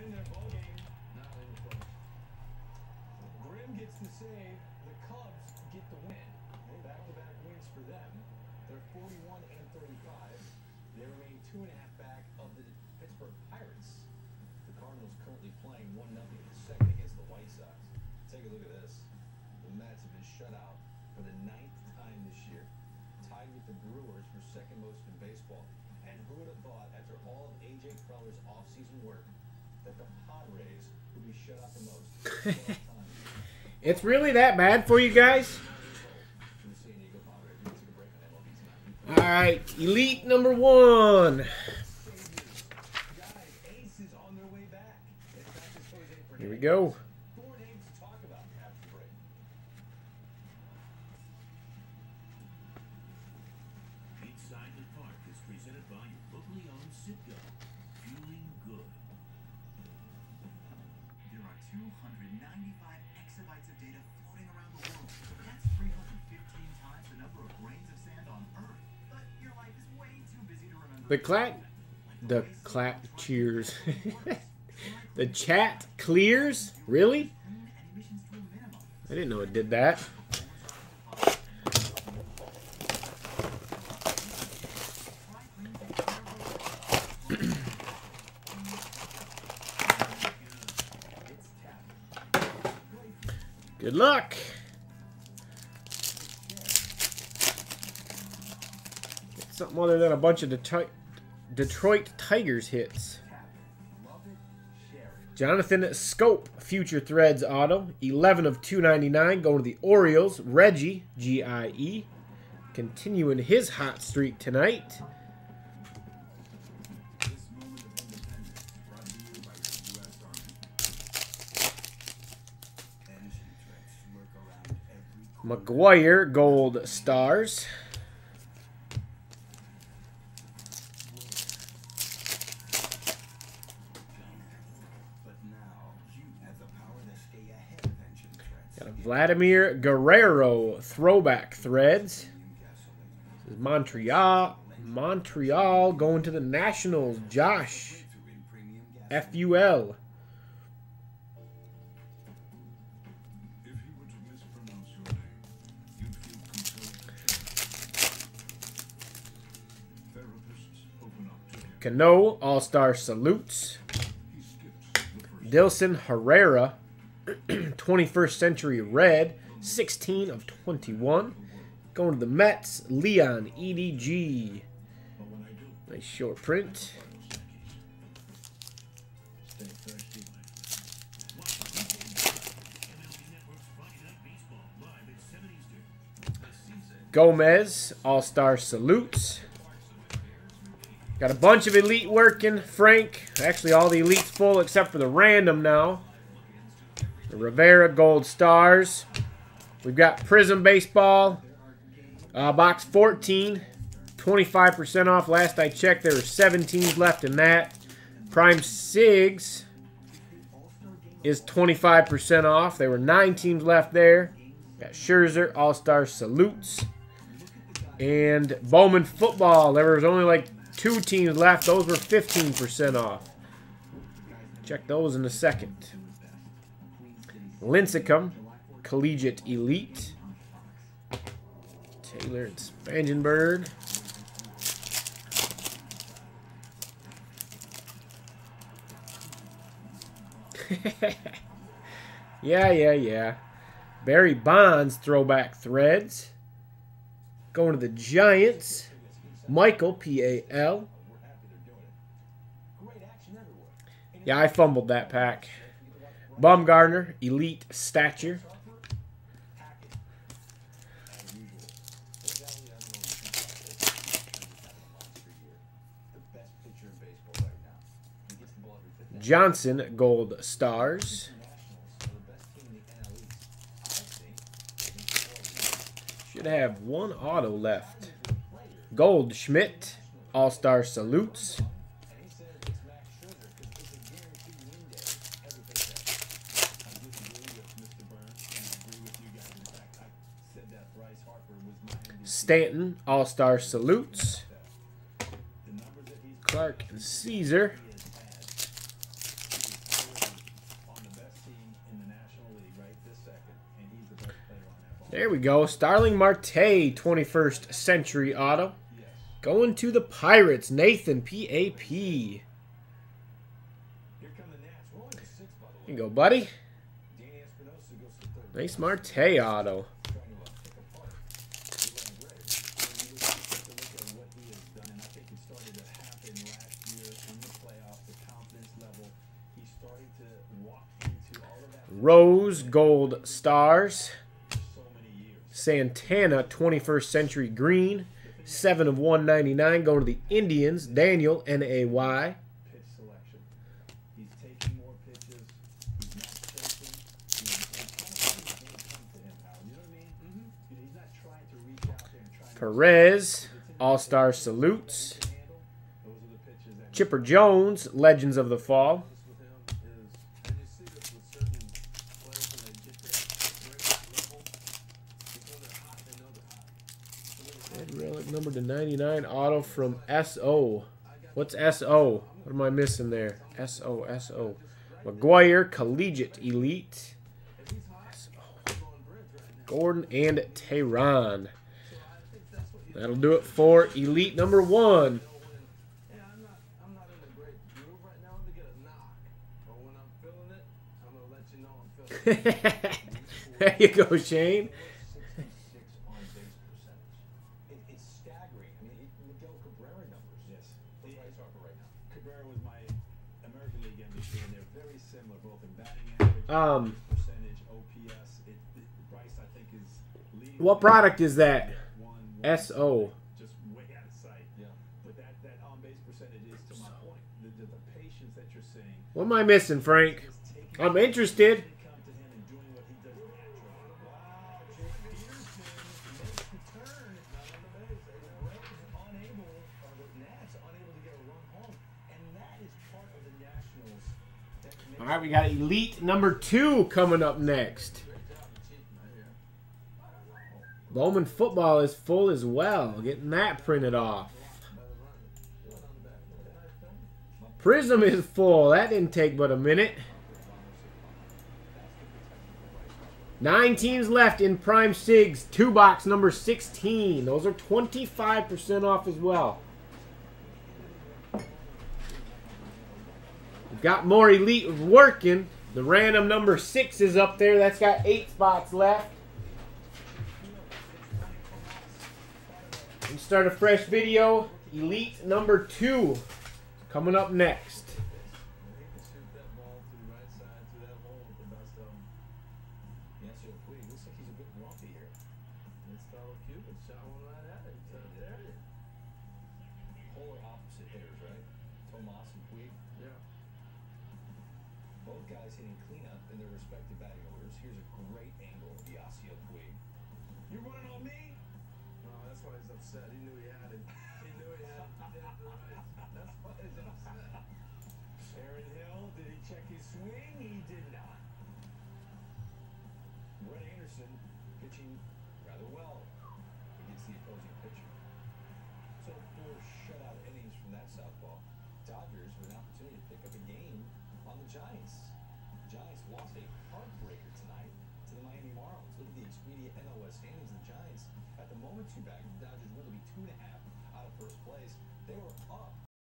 in their ball game. Not even close. Grimm gets the save. The Cubs get the win. Back-to-back wins for them. They're 41 and 35. They remain 2.5 back of the Pittsburgh Pirates. The Cardinals currently playing 1-0 in the second against the White Sox. Take a look at this. The Mets have been shut out for the 9th time this year, tied with the Brewers for second most in baseball. And who would have thought, after all of A.J. Preller's off-season work, that the Padres would be shut out the most? It's really that bad for you guys? All right, Elite number 1. Here we go. Inside the Park is presented by locally owned Citgo. Fueling good. There are 295 exabytes of data floating around the world. That's 315 times the number of grains of sand on Earth. But your life is way too busy to remember. Cheers. The chat clears? Really? I didn't know it did that. Good luck. It's something other than a bunch of Detroit Tigers hits. Jonathan Scope, Future Threads auto. 11 of 299 going to the Orioles. Reggie, GIE, continuing his hot streak tonight. McGuire, Gold Stars. Got a Vladimir Guerrero Throwback Threads. This is Montreal going to the Nationals. Josh, FUL. Cano, All-Star Salutes. Dilson Herrera, 21st Century Red, 16 of 21. Going to the Mets, Leon EDG. Nice short print. Gomez, All-Star Salutes. Got a bunch of Elite working. Frank, actually all the Elite's full except for the random now. The Rivera Gold Stars. We've got Prism Baseball. Box 14. 25% off. Last I checked, there were 7 teams left in that. Prime Sigs is 25% off. There were 9 teams left there. Got Scherzer, All-Star Salutes. And Bowman Football. There was only like 2 teams left. Those were 15% off. Check those in a second. Lincecum, Collegiate Elite. Taylor and Spangenberg. Yeah. Barry Bonds Throwback Threads. Going to the Giants. Michael, PAL. Yeah, I fumbled that pack. Bumgarner, Elite Stature. Johnson, Gold Stars. Should have 1 auto left. Gold Schmidt, All-Star Salutes. Stanton, All-Star Salutes. Clark and Caesar. There we go. Starling Marte, 21st Century Auto. Going to the Pirates. Nathan, PAP. Here you go, buddy. Nice Marte auto. Rose Gold Stars. Santana, 21st Century Green. 7 of 199 going to the Indians. Daniel, N-A-Y. Perez, All-Star Salutes. Chipper Jones, Legends of the Fall. Relic number to 99 auto from S.O. What's S.O.? What am I missing there? S.O. S.O. McGuire, Collegiate Elite. S.O. Gordon and Tehran. That'll do it for Elite number 1. There you go, Shane. What product is that? SO. Just way out of sight. Yeah. But that on base percentage is to my point. The patience that you're seeing. What am I missing, Frank? I'm interested. All right, we got Elite number 2 coming up next. Bowman Football is full as well. Getting that printed off. Prism is full. That didn't take but a minute. 9 teams left in Prime Sigs. 2-box number 16. Those are 25% off as well. We've got more Elite working. The random number 6 is up there. That's got 8 spots left. And start a fresh video. Elite number 2 coming up next. Both guys hitting cleanup in their respective batting orders. Here's a great angle of Yasiel Puig. You're running on me? No, that's why he's upset. He knew he had it. He knew he had it. That's why he's upset. Aaron Hill, did he check his swing? He did not. Brett Anderson pitching rather well against the opposing pitcher. So 4 shutout innings from that southpaw. Dodgers with an opportunity to pick up a game on the Giants. The Giants lost a heartbreaker tonight to the Miami Marlins. Look at the Expedia NOS standings. The Giants, at the moment, 2 back. The Dodgers will be 2.5 out of first place. They were up